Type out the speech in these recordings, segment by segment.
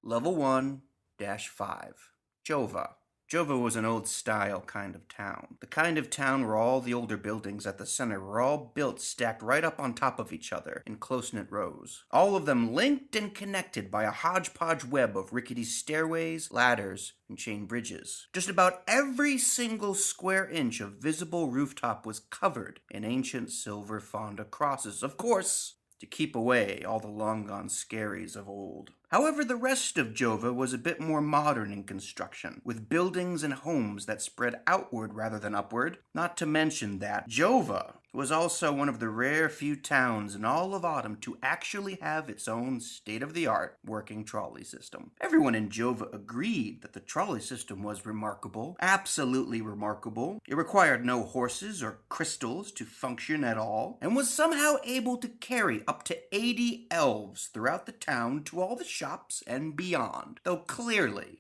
Level 1 5. Jova. Jova was an old-style kind of town. The kind of town where all the older buildings at the center were all built stacked right up on top of each other in close-knit rows. All of them linked and connected by a hodgepodge web of rickety stairways, ladders, and chain bridges. Just about every single square inch of visible rooftop was covered in ancient silver fonda crosses, of course, to keep away all the long-gone scaries of old. However, the rest of Jova was a bit more modern in construction, with buildings and homes that spread outward rather than upward. Not to mention that Jova was also one of the rare few towns in all of Autumn to actually have its own state-of-the-art working trolley system. Everyone in Jova agreed that the trolley system was remarkable, absolutely remarkable. It required no horses or crystals to function at all, and was somehow able to carry up to 80 elves throughout the town to all the shops and beyond. Though clearly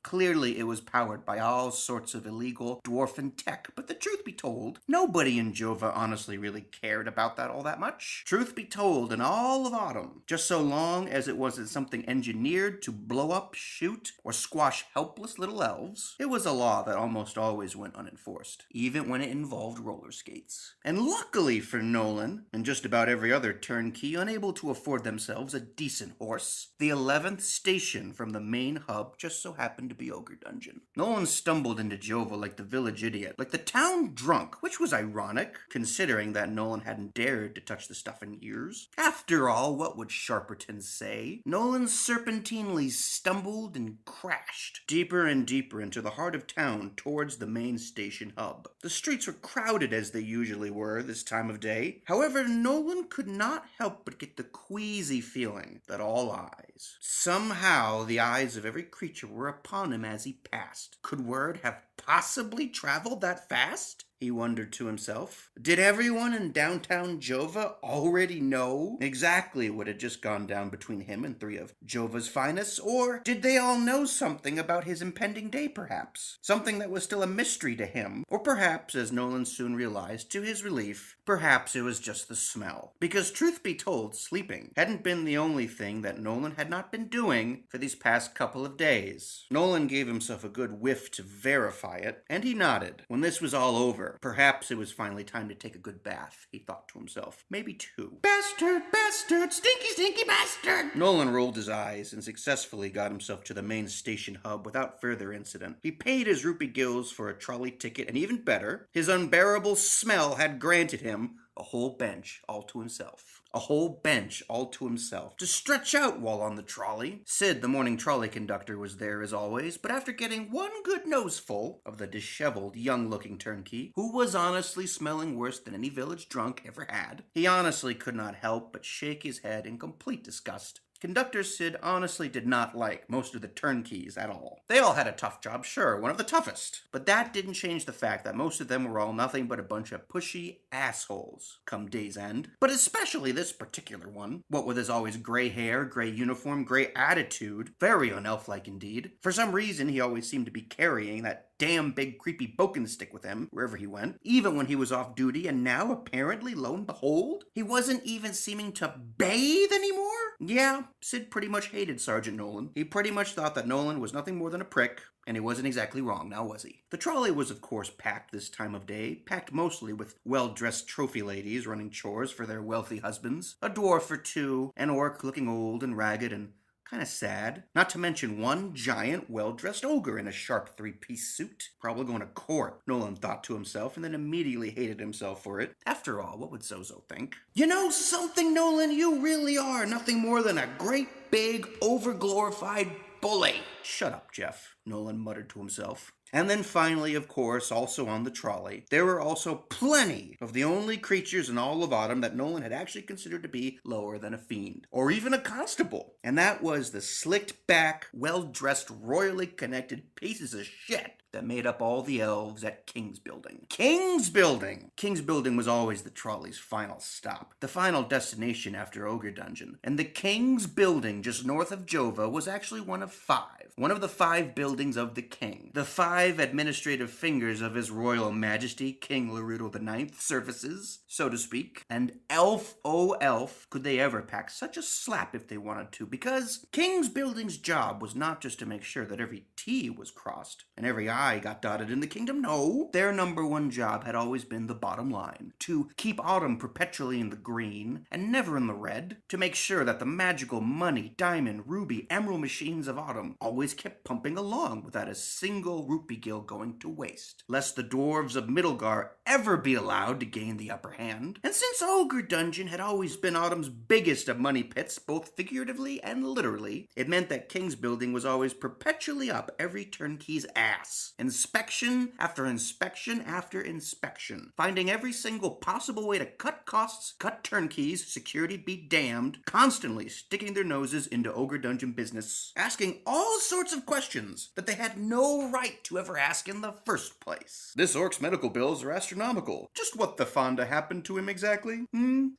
it was powered by all sorts of illegal dwarfen tech. But the truth be told, nobody in Jova honestly really cared about that all that much. Truth be told, in all of Autumn, just so long as it wasn't something engineered to blow up, shoot, or squash helpless little elves, it was a law that almost always went unenforced, even when it involved roller skates. And luckily for Nolan, and just about every other turnkey unable to afford themselves a decent horse, the 11th station from the main hub just so happened to be Ogre Dungeon. Nolan stumbled into Jova like the village idiot, like the town drunk, which was ironic, considering that Nolan hadn't dared to touch the stuff in years. After all, what would Sharperton say? Nolan serpentinely stumbled and crashed deeper and deeper into the heart of town towards the main station hub. The streets were crowded as they usually were this time of day. However, Nolan could not help but get the queasy feeling that all eyes, somehow the eyes of every creature were upon him as he passed. Could word have possibly traveled that fast? He wondered to himself. Did everyone in downtown Jova already know exactly what had just gone down between him and three of Jova's finest? Or did they all know something about his impending day, perhaps? Something that was still a mystery to him? Or perhaps, as Nolan soon realized, to his relief, perhaps it was just the smell. Because truth be told, sleeping hadn't been the only thing that Nolan had not been doing for these past couple of days. Nolan gave himself a good whiff to verify it, and he nodded. When this was all over, perhaps it was finally time to take a good bath, he thought to himself. Maybe two. Bastard, bastard, stinky, stinky bastard! Nolan rolled his eyes and successfully got himself to the main station hub without further incident. He paid his rupee gills for a trolley ticket, and even better, his unbearable smell had granted him a whole bench all to himself. A whole bench all to himself to stretch out while on the trolley. Sid, the morning trolley conductor, was there as always, but after getting one good noseful of the disheveled, young-looking turnkey, who was honestly smelling worse than any village drunk ever had, he honestly could not help but shake his head in complete disgust. Conductor Sid honestly did not like most of the turnkeys at all. They all had a tough job, sure, one of the toughest. But that didn't change the fact that most of them were all nothing but a bunch of pushy assholes come day's end. But especially this particular one. What with his always gray hair, gray uniform, gray attitude. Very unelf-like indeed. For some reason, he always seemed to be carrying that damn big creepy boken stick with him wherever he went, even when he was off duty, and now apparently, lo and behold, he wasn't even seeming to bathe anymore? Yeah, Sid pretty much hated Sergeant Nolan. He pretty much thought that Nolan was nothing more than a prick, and he wasn't exactly wrong, now was he? The trolley was of course packed this time of day, packed mostly with well-dressed trophy ladies running chores for their wealthy husbands, a dwarf or two, an orc looking old and ragged and kind of sad. Not to mention one giant, well-dressed ogre in a sharp three-piece suit. Probably going to court, Nolan thought to himself, and then immediately hated himself for it. After all, what would Zozo think? You know something, Nolan? You really are nothing more than a great big, overglorified bully. Shut up, Jeff, Nolan muttered to himself. And then finally, of course, also on the trolley, there were also plenty of the only creatures in all of Autumn that Nolan had actually considered to be lower than a fiend, or even a constable. And that was the slicked back, well-dressed, royally connected pieces of shit that made up all the elves at King's Building. King's Building! King's Building was always the trolley's final stop, the final destination after Ogre Dungeon. And the King's Building just north of Jova was actually one of the 5 buildings of the king. The 5 administrative fingers of his royal majesty, King Larudo IX, surfaces, so to speak. And elf, oh elf, could they ever pack such a slap if they wanted to, because King's Building's job was not just to make sure that every T was crossed and every I got dotted in the kingdom. No, their number one job had always been the bottom line, to keep autumn perpetually in the green and never in the red, to make sure that the magical money, diamond, ruby, emerald machines of autumn always kept pumping along without a single rupee gil going to waste, lest the dwarves of Middlegar ever be allowed to gain the upper hand. And since Ogre Dungeon had always been autumn's biggest of money pits, both figuratively and literally, it meant that King's Building was always perpetually up every turnkey's ass. Inspection after inspection after inspection, finding every single possible way to cut costs, cut turnkeys, security be damned, constantly sticking their noses into Ogre Dungeon business, asking all sorts of questions that they had no right to ever ask in the first place. This orc's medical bills are astronomical. Just what the Fonda happened to him exactly?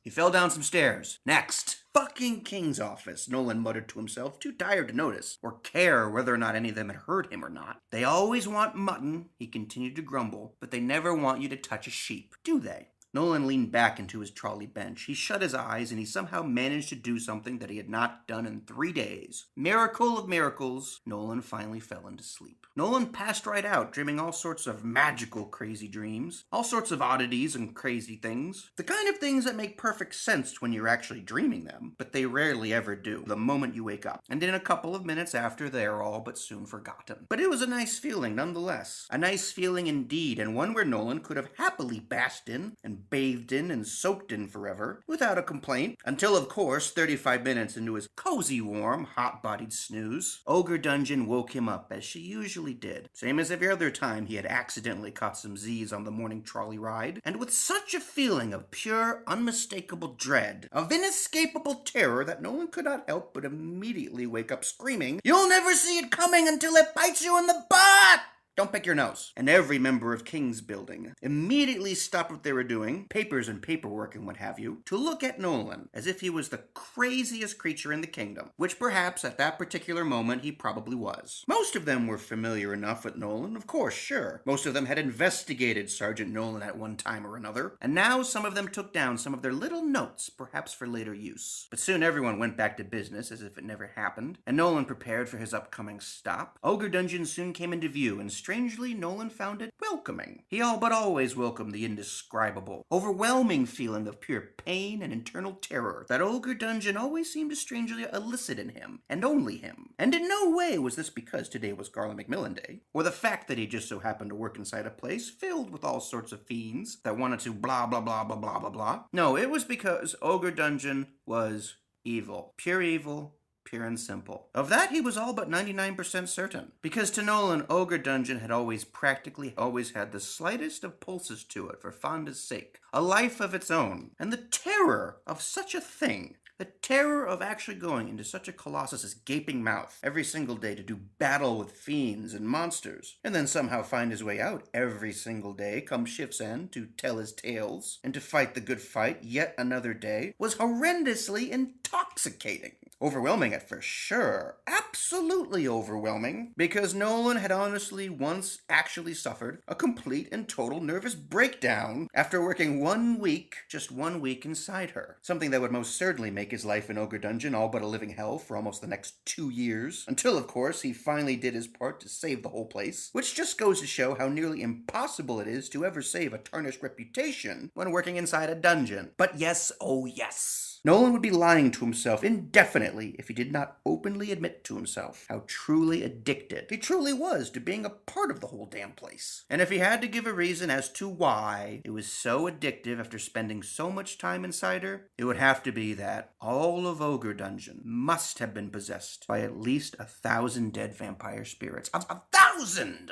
He fell down some stairs. Next. Fucking King's office, Nolan muttered to himself, too tired to notice or care whether or not any of them had heard him or not. They always want mutton, he continued to grumble, but they never want you to touch a sheep, do they? Nolan leaned back into his trolley bench. He shut his eyes and he somehow managed to do something that he had not done in 3 days. Miracle of miracles, Nolan finally fell into sleep. Nolan passed right out, dreaming all sorts of magical crazy dreams, all sorts of oddities and crazy things. The kind of things that make perfect sense when you're actually dreaming them, but they rarely ever do the moment you wake up. And in a couple of minutes after, they are all but soon forgotten. But it was a nice feeling nonetheless. A nice feeling indeed, and one where Nolan could have happily basked in and bathed in and soaked in forever, without a complaint, until, of course, 35 minutes into his cozy, warm, hot-bodied snooze, Ogre Dungeon woke him up, as she usually did, same as every other time he had accidentally caught some Z's on the morning trolley ride, and with such a feeling of pure, unmistakable dread, of inescapable terror, that no one could not help but immediately wake up screaming, "You'll never see it coming until it bites you in the butt!" Don't pick your nose. And every member of King's Building immediately stopped what they were doing, papers and paperwork and what have you, to look at Nolan as if he was the craziest creature in the kingdom, which perhaps at that particular moment he probably was. Most of them were familiar enough with Nolan, of course, sure. Most of them had investigated Sergeant Nolan at one time or another, and now some of them took down some of their little notes, perhaps for later use. But soon everyone went back to business as if it never happened, and Nolan prepared for his upcoming stop. Ogre Dungeon soon came into view, and strangely, Nolan found it welcoming. He all but always welcomed the indescribable, overwhelming feeling of pure pain and internal terror that Ogre Dungeon always seemed to strangely elicit in him, and only him. And in no way was this because today was Garland Macmillan Day, or the fact that he just so happened to work inside a place filled with all sorts of fiends that wanted to blah blah blah blah blah blah blah. No, it was because Ogre Dungeon was evil. Pure and simple. Of that he was all but 99% certain, because to Nolan, Ogre Dungeon had practically always had the slightest of pulses to it for Fonda's sake, a life of its own, and the terror of such a thing, the terror of actually going into such a colossus's gaping mouth every single day to do battle with fiends and monsters, and then somehow find his way out every single day come shift's end to tell his tales, and to fight the good fight yet another day, was horrendously intoxicating. Overwhelming at first, sure. Absolutely overwhelming. Because Nolan had honestly once actually suffered a complete and total nervous breakdown after working 1 week, just 1 week inside her. Something that would most certainly make his life in Ogre Dungeon all but a living hell for almost the next 2 years. Until, of course, he finally did his part to save the whole place. Which just goes to show how nearly impossible it is to ever save a tarnished reputation when working inside a dungeon. But yes, oh yes. Nolan would be lying to himself indefinitely if he did not openly admit to himself how truly addicted he truly was to being a part of the whole damn place. And if he had to give a reason as to why it was so addictive after spending so much time inside her, it would have to be that all of Ogre Dungeon must have been possessed by at least 1,000 dead vampire spirits. 1,000!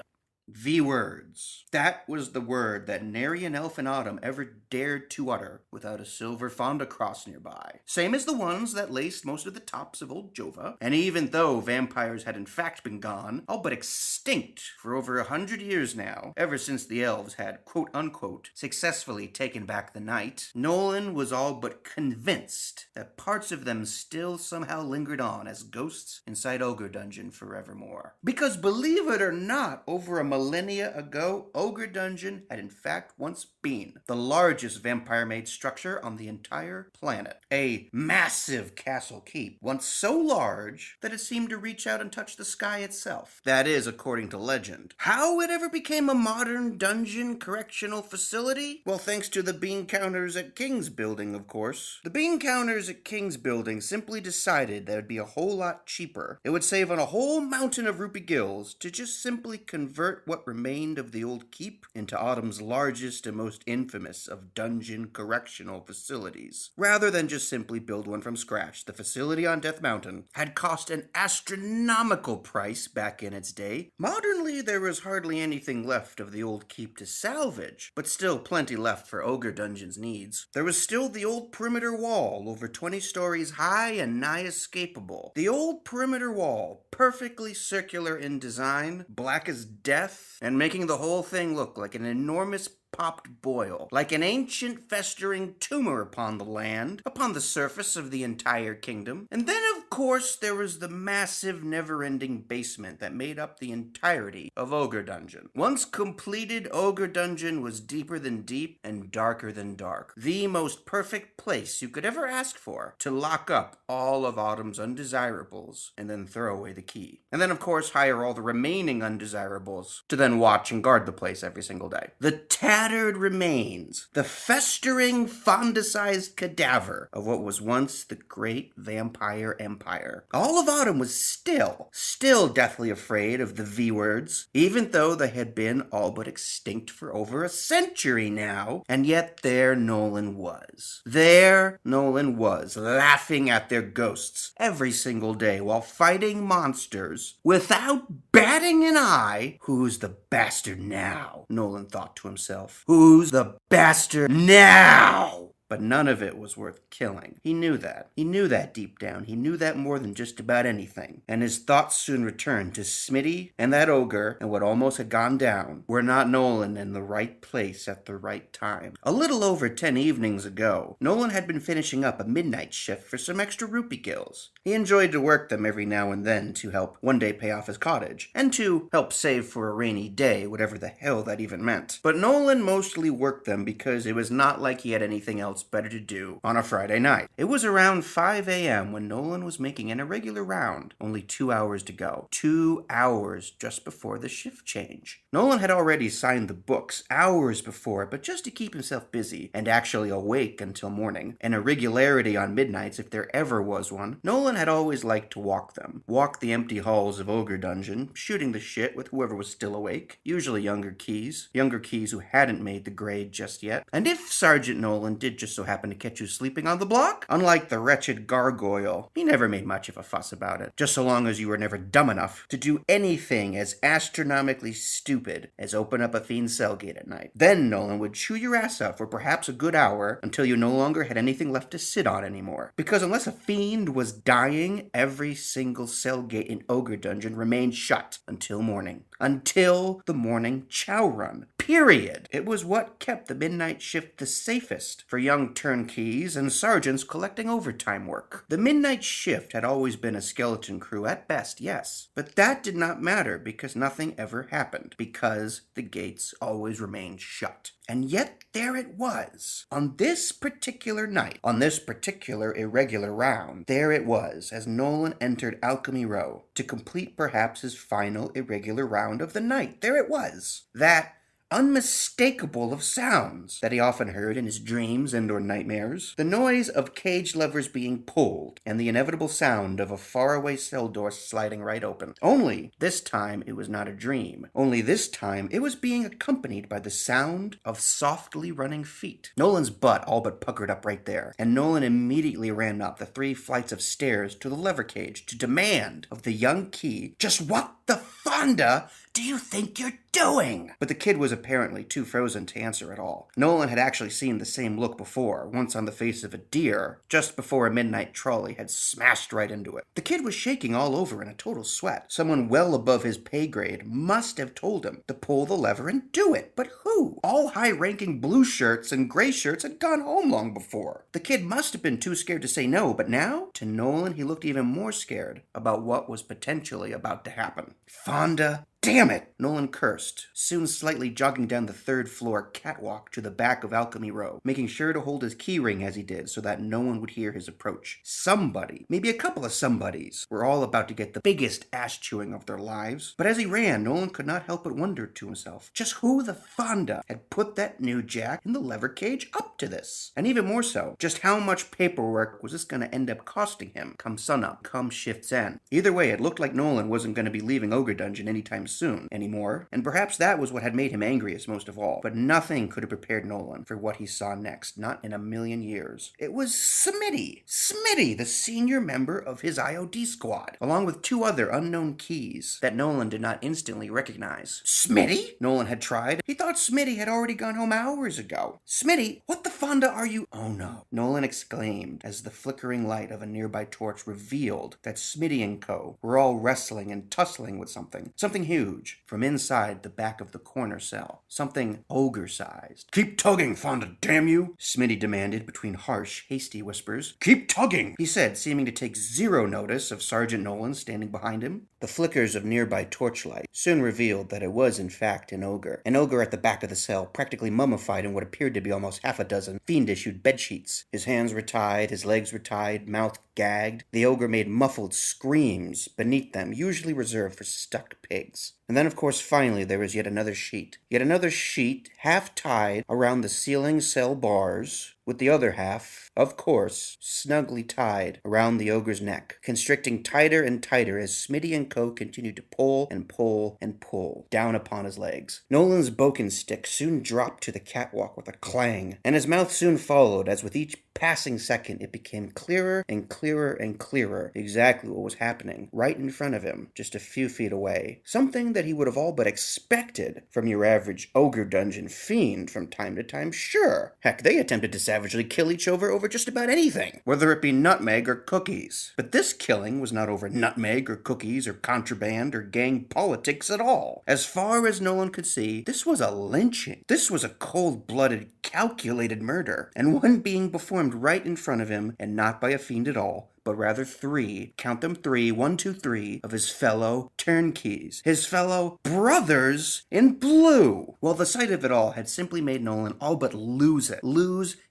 The words. That was the word that nary an elf in autumn ever dared to utter without a silver Fonda cross nearby. Same as the ones that laced most of the tops of old Jova. And even though vampires had in fact been gone, all but extinct for over 100 years now, ever since the elves had quote-unquote successfully taken back the night, Nolan was all but convinced that parts of them still somehow lingered on as ghosts inside Ogre Dungeon forevermore. Because believe it or not, over a millennia ago, Ogre Dungeon had in fact once been the largest vampire-made structure on the entire planet. A massive castle keep, once so large that it seemed to reach out and touch the sky itself. That is, according to legend. How it ever became a modern dungeon correctional facility? Well, thanks to the bean counters at King's Building, of course. The bean counters at King's Building simply decided that it would be a whole lot cheaper. It would save on a whole mountain of rupee gills to just simply convert what remained of the old keep into Autumn's largest and most infamous of dungeon correctional facilities. Rather than just simply build one from scratch, the facility on Death Mountain had cost an astronomical price back in its day. Modernly, there was hardly anything left of the old keep to salvage, but still plenty left for Ogre Dungeon's needs. There was still the old perimeter wall, over 20 stories high and nigh escapable. The old perimeter wall, perfectly circular in design, black as death, and making the whole thing look like an enormous popped boil, like an ancient festering tumor upon the land, upon the surface of the entire kingdom. And then, of course, there was the massive, never-ending basement that made up the entirety of Ogre Dungeon. Once completed, Ogre Dungeon was deeper than deep and darker than dark. The most perfect place you could ever ask for to lock up all of Autumn's undesirables and then throw away the key. And then, of course, hire all the remaining undesirables to then watch and guard the place every single day. The tattered remains, the festering, Fonda-sized cadaver of what was once the great vampire empire. All of Autumn was still deathly afraid of the V-words, even though they had been all but extinct for over a century now. And yet there Nolan was. There Nolan was, laughing at their ghosts every single day while fighting monsters without batting an eye. Who's the bastard now? Nolan thought to himself. Who's the bastard now? But none of it was worth killing. He knew that. He knew that deep down. He knew that more than just about anything. And his thoughts soon returned to Smitty and that ogre and what almost had gone down. Were not Nolan in the right place at the right time? A little over 10 evenings ago, Nolan had been finishing up a midnight shift for some extra rupee gills. He enjoyed to work them every now and then to help one day pay off his cottage, and to help save for a rainy day, whatever the hell that even meant. But Nolan mostly worked them because it was not like he had anything else better to do on a Friday night. It was around 5 a.m. when Nolan was making an irregular round. Only 2 hours to go. 2 hours just before the shift change. Nolan had already signed the books hours before, but just to keep himself busy and actually awake until morning, an irregularity on midnights if there ever was one, Nolan had always liked to walk them. Walk the empty halls of Ogre Dungeon, shooting the shit with whoever was still awake, usually younger keys who hadn't made the grade just yet. And if Sergeant Nolan did just so happen to catch you sleeping on the block, unlike the wretched gargoyle, he never made much of a fuss about it, just so long as you were never dumb enough to do anything as astronomically stupid as open up a fiend's cell gate at night. Then Nolan would chew your ass out for perhaps a good hour until you no longer had anything left to sit on anymore. Because unless a fiend was dying, every single cell gate in Ogre Dungeon remained shut until morning. Until the morning chow run. Period. It was what kept the midnight shift the safest for young turnkeys and sergeants collecting overtime work. The midnight shift had always been a skeleton crew at best, yes. But that did not matter because nothing ever happened. Because the gates always remained shut. And yet there it was. On this particular night, on this particular irregular round, there it was as Nolan entered Alchemy Row to complete perhaps his final irregular round of the night. There it was. That unmistakable of sounds that he often heard in his dreams and or nightmares. The noise of cage levers being pulled and the inevitable sound of a faraway cell door sliding right open. Only this time it was not a dream. Only this time it was being accompanied by the sound of softly running feet. Nolan's butt all but puckered up right there, and Nolan immediately ran up the 3 flights of stairs to the lever cage to demand of the young key, just what the Fonda do you think you're doing? But the kid was apparently too frozen to answer at all. Nolan had actually seen the same look before, once on the face of a deer, just before a midnight trolley had smashed right into it. The kid was shaking all over in a total sweat. Someone well above his pay grade must have told him to pull the lever and do it. But who? All high-ranking blue shirts and gray shirts had gone home long before. The kid must have been too scared to say no, but now, to Nolan, he looked even more scared about what was potentially about to happen. Fonda, damn it! Nolan cursed, soon slightly jogging down the third-floor catwalk to the back of Alchemy Row, making sure to hold his keyring as he did so that no one would hear his approach. Somebody, maybe a couple of somebodies, were all about to get the biggest ass-chewing of their lives. But as he ran, Nolan could not help but wonder to himself just who the Fonda had put that new jack in the lever cage up to this. And even more so, just how much paperwork was this going to end up costing him come sunup, come shift's end. Either way, it looked like Nolan wasn't going to be leaving Ogre Dungeon anytime soon anymore, and perhaps that was what had made him angriest most of all. But nothing could have prepared Nolan for what he saw next, not in a million years. It was Smitty, the senior member of his IOD squad, along with two other unknown keys that Nolan did not instantly recognize. Smitty? Nolan had tried. He thought Smitty had already gone home hours ago. Smitty, what the Fonda are you? Oh no, Nolan exclaimed as the flickering light of a nearby torch revealed that Smitty and co. were all wrestling and tussling with something huge from inside the back of the corner cell. Something ogre-sized. Keep tugging, Fonda, damn you! Smitty demanded between harsh, hasty whispers. Keep tugging, he said, seeming to take zero notice of Sergeant Nolan standing behind him. The flickers of nearby torchlight soon revealed that it was in fact an ogre at the back of the cell, practically mummified in what appeared to be almost half a dozen fiend-issued bedsheets. His hands were tied, his legs were tied, mouth gagged. The ogre made muffled screams beneath them, usually reserved for stuck pigs. And then, of course, finally, there was yet another sheet, half tied around the ceiling cell bars, with the other half, of course, snugly tied around the ogre's neck, constricting tighter and tighter as Smitty and co. continued to pull and pull and pull down upon his legs. Nolan's boken stick soon dropped to the catwalk with a clang, and his mouth soon followed, as with each passing second it became clearer and clearer and clearer exactly what was happening right in front of him, just a few feet away. Something that he would have all but expected from your average Ogre Dungeon fiend from time to time, sure. Heck, they attempted to savagely kill each other over just about anything, whether it be nutmeg or cookies. But this killing was not over nutmeg or cookies or contraband or gang politics at all. As far as Nolan could see, this was a lynching. This was a cold-blooded, calculated murder, and one being performed right in front of him, and not by a fiend at all, but rather three, count them three, 1, 2, 3, of his fellow turnkeys, his fellow brothers in blue. Well, the sight of it all had simply made Nolan all but lose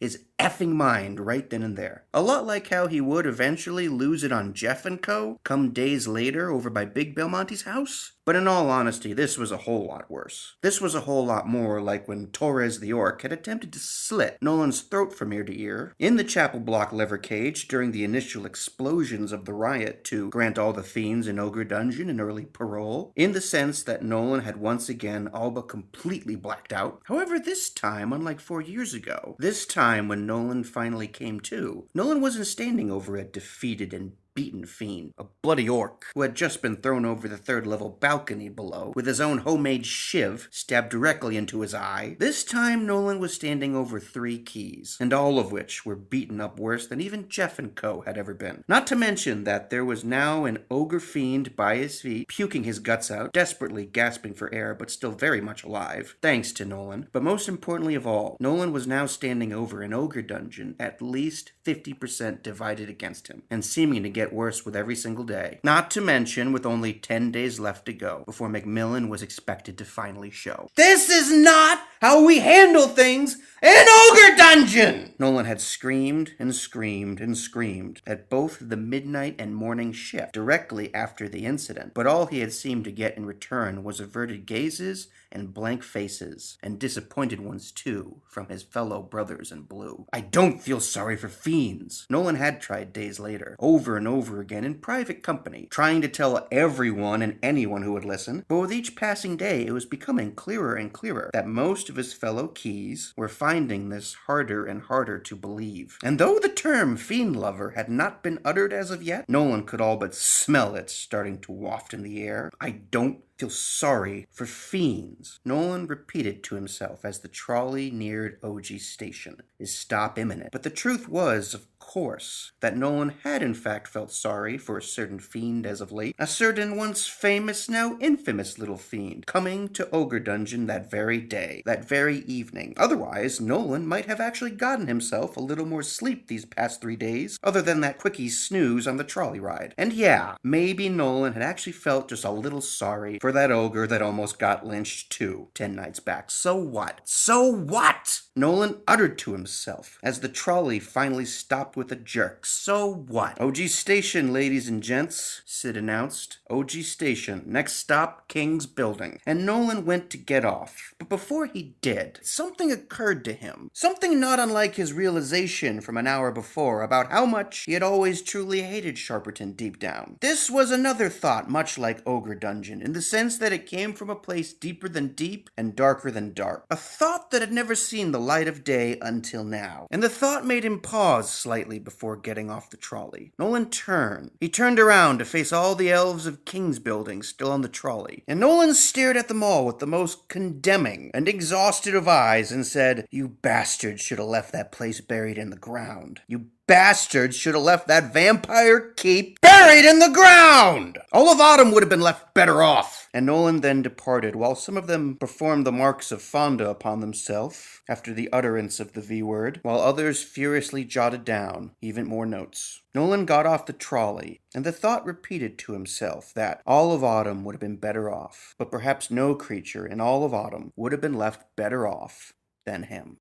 his effing mind right then and there. A lot like how he would eventually lose it on Jeff and co. come days later over by Big Belmonte's house. But in all honesty, this was a whole lot worse. This was a whole lot more like when Torres the Orc had attempted to slit Nolan's throat from ear to ear in the chapel block lever cage during the initial explosions of the riot to grant all the fiends in Ogre Dungeon an early parole, in the sense that Nolan had once again all but completely blacked out. However, this time, unlike 4 years ago, this time when Nolan finally came to, Nolan wasn't standing over a defeated and beaten fiend, a bloody orc who had just been thrown over the third-level balcony below with his own homemade shiv stabbed directly into his eye. This time, Nolan was standing over 3 keys, and all of which were beaten up worse than even Jeff and co. had ever been. Not to mention that there was now an ogre fiend by his feet, puking his guts out, desperately gasping for air, but still very much alive, thanks to Nolan. But most importantly of all, Nolan was now standing over an ogre dungeon at least 50% divided against him, and seeming to get worse with every single day. Not to mention with only 10 days left to go before Macmillan was expected to finally show. This is not how we handle things in Ogre Dungeon! Nolan had screamed and screamed and screamed at both the midnight and morning shift directly after the incident, but all he had seemed to get in return was averted gazes and blank faces, and disappointed ones too, from his fellow brothers in blue. I don't feel sorry for fiends. Nolan had tried days later, over and over over again in private company, trying to tell everyone and anyone who would listen, but with each passing day it was becoming clearer and clearer that most of his fellow Keys were finding this harder and harder to believe. And though the term fiend lover had not been uttered as of yet, Nolan could all but smell it starting to waft in the air. I don't feel sorry for fiends, Nolan repeated to himself as the trolley neared OG Station, his stop imminent. But the truth was, of course, that Nolan had in fact felt sorry for a certain fiend as of late, a certain once famous, now infamous little fiend, coming to Ogre Dungeon that very day, that very evening. Otherwise, Nolan might have actually gotten himself a little more sleep these past 3 days, other than that quickie snooze on the trolley ride. And yeah, maybe Nolan had actually felt just a little sorry for that ogre that almost got lynched too 10 nights back. So what? So what? Nolan uttered to himself as the trolley finally stopped with a jerk. So what? OG Station, ladies and gents, Sid announced. OG Station, next stop, King's Building. And Nolan went to get off. But before he did, something occurred to him. Something not unlike his realization from an hour before about how much he had always truly hated Sharperton deep down. This was another thought much like Ogre Dungeon, in the sense that it came from a place deeper than deep and darker than dark. A thought that had never seen the light of day until now. And the thought made him pause slightly before getting off the trolley. Nolan turned. He turned around to face all the elves of King's Building still on the trolley. And Nolan stared at them all with the most condemning and exhausted of eyes and said, "You bastards should have left that place buried in the ground. You bastards should have left that vampire keep buried in the ground! All of Autumn would have been left better off." And Nolan then departed, while some of them performed the marks of Fonda upon themselves after the utterance of the V-word, while others furiously jotted down even more notes. Nolan got off the trolley, and the thought repeated to himself that all of Autumn would have been better off, but perhaps no creature in all of Autumn would have been left better off than him.